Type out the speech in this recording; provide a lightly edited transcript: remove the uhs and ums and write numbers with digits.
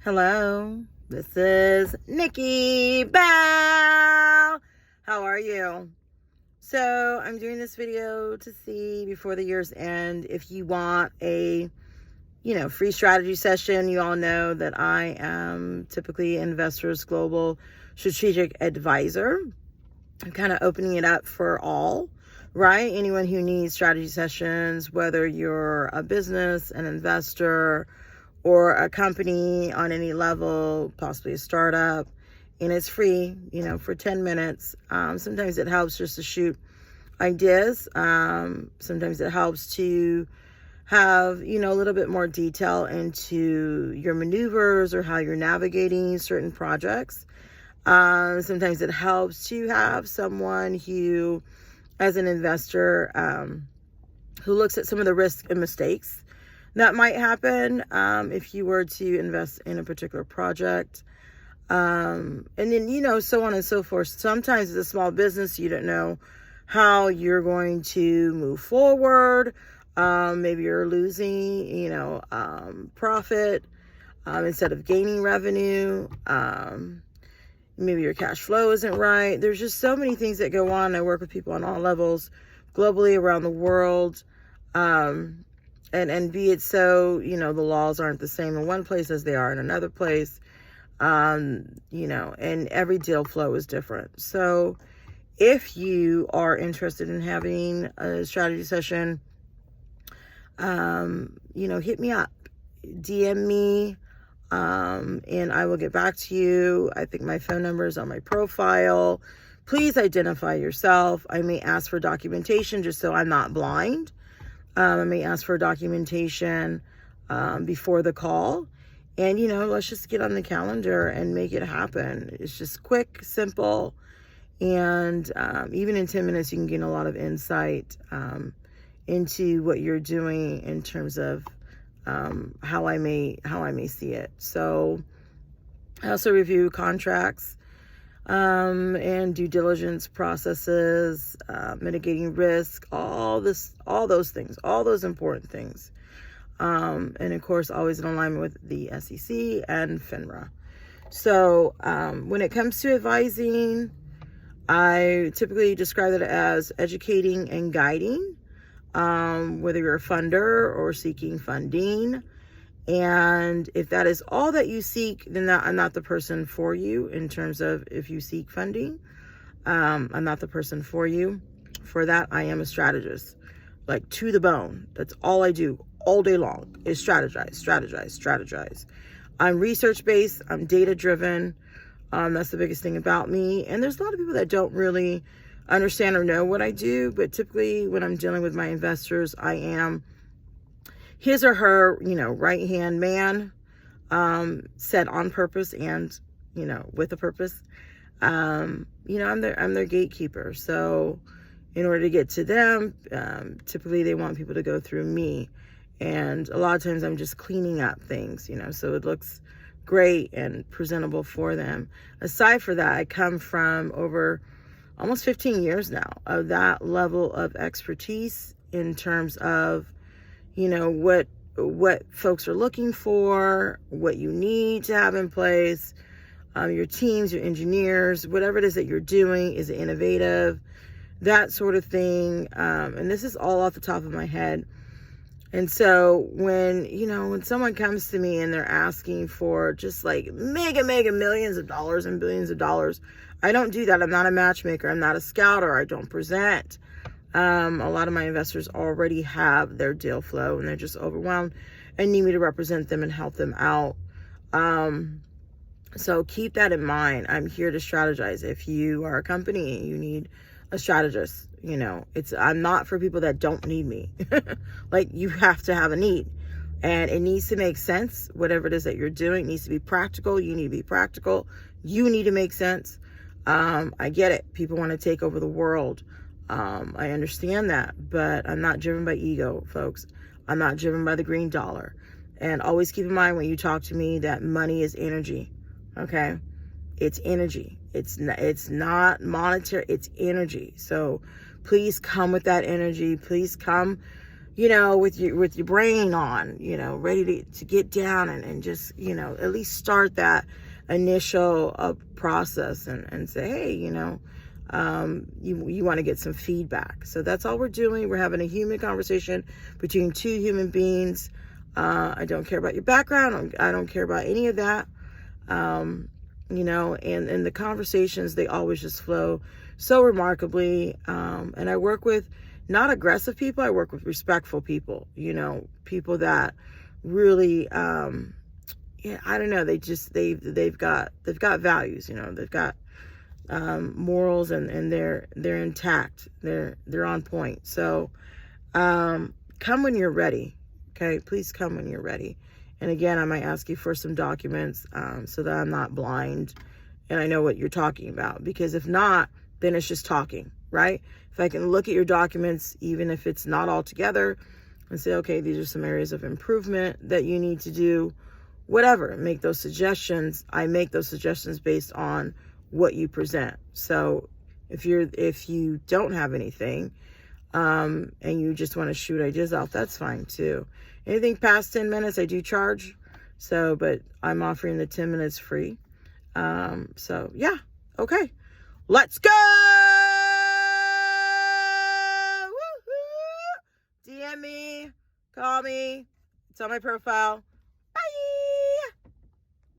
Hello, this is Nikki Bell. How are you? So I'm doing this video to see before the year's end if you want a free strategy session. You all know that I am typically Investors Global Strategic Advisor. I'm kind of opening it up for all, right? Anyone who needs strategy sessions, whether you're a business, an investor, or a company on any level, possibly a startup, and it's free, for 10 minutes. Sometimes it helps just to shoot ideas. Sometimes it helps to have, a little bit more detail into your maneuvers or how you're navigating certain projects. Sometimes it helps to have someone who, as an investor, who looks at some of the risks and mistakes that might happen if you were to invest in a particular project. And then, so on and so forth. Sometimes as a small business, you don't know how you're going to move forward. Maybe you're losing, profit instead of gaining revenue. Maybe your cash flow isn't right. There's just so many things that go on. I work with people on all levels, globally, around the world. And be it so, the laws aren't the same in one place as they are in another place, and every deal flow is different. So if you are interested in having a strategy session, hit me up, DM me, and I will get back to you. I think my phone number is on my profile. Please identify yourself. I may ask for documentation just so I'm not blind. I may ask for documentation before the call. And, let's just get on the calendar and make it happen. It's just quick, simple. And even in 10 minutes, you can gain a lot of insight into what you're doing in terms of how I may see it. So I also review contracts and due diligence processes, mitigating risk, all those things, all those important things. And of course, always in alignment with the SEC and FINRA. So when it comes to advising, I typically describe it as educating and guiding, whether you're a funder or seeking funding. And if that is all that you seek, then I'm not the person for you in terms of if you seek funding. I'm not the person for you. For that, I am a strategist, like to the bone. That's all I do all day long is strategize. I'm research-based. I'm data-driven. That's the biggest thing about me. And there's a lot of people that don't really understand or know what I do. But typically when I'm dealing with my investors, I am his or her, right-hand man, set on purpose and, with a purpose. I'm their gatekeeper. So in order to get to them, typically they want people to go through me. And a lot of times I'm just cleaning up things, so it looks great and presentable for them. Aside from that, I come from over almost 15 years now of that level of expertise in terms of what folks are looking for, what you need to have in place, your teams, your engineers, whatever it is that you're doing, is it innovative, that sort of thing. And this is all off the top of my head. And so when someone comes to me and they're asking for just like mega millions of dollars and billions of dollars, I don't do that. I'm not a matchmaker. I'm not a scouter. I don't present. A lot of my investors already have their deal flow and they're just overwhelmed and need me to represent them and help them out. So keep that in mind. I'm here to strategize. If you are a company, you need a strategist. I'm not for people that don't need me. Like, you have to have a need and it needs to make sense. Whatever it is that you're doing needs to be practical. You need to be practical. You need to make sense. I get it. People want to take over the world. I understand that, but I'm not driven by ego, folks. I'm not driven by the green dollar. And always keep in mind when you talk to me that money is energy. Okay. It's energy. It's not monetary. It's energy. So please come with that energy. Please come, you know, with your brain on, you know, ready to get down and just, you know, at least start that initial process and say, hey, you know, you want to get some feedback. So that's all we're doing. We're having a human conversation between two human beings. I don't care about your background. I don't care about any of that. You know, and the conversations, they always just flow so remarkably. And I work with not aggressive people. I work with respectful people, you know, people that really, yeah, I don't know. They've got values, you know, they've got, morals and they're intact. They're on point. So, come when you're ready. Okay. Please come when you're ready. And again, I might ask you for some documents, so that I'm not blind and I know what you're talking about, because if not, then it's just talking, right? If I can look at your documents, even if it's not all together, and say, okay, these are some areas of improvement that you need to do, whatever, make those suggestions. I make those suggestions based on what you present. So if you don't have anything, and you just want to shoot ideas out, that's fine too. Anything past 10 minutes, I do charge. So, but I'm offering the 10 minutes free. So yeah. Okay. Let's go. Woo-hoo! DM me, call me. It's on my profile.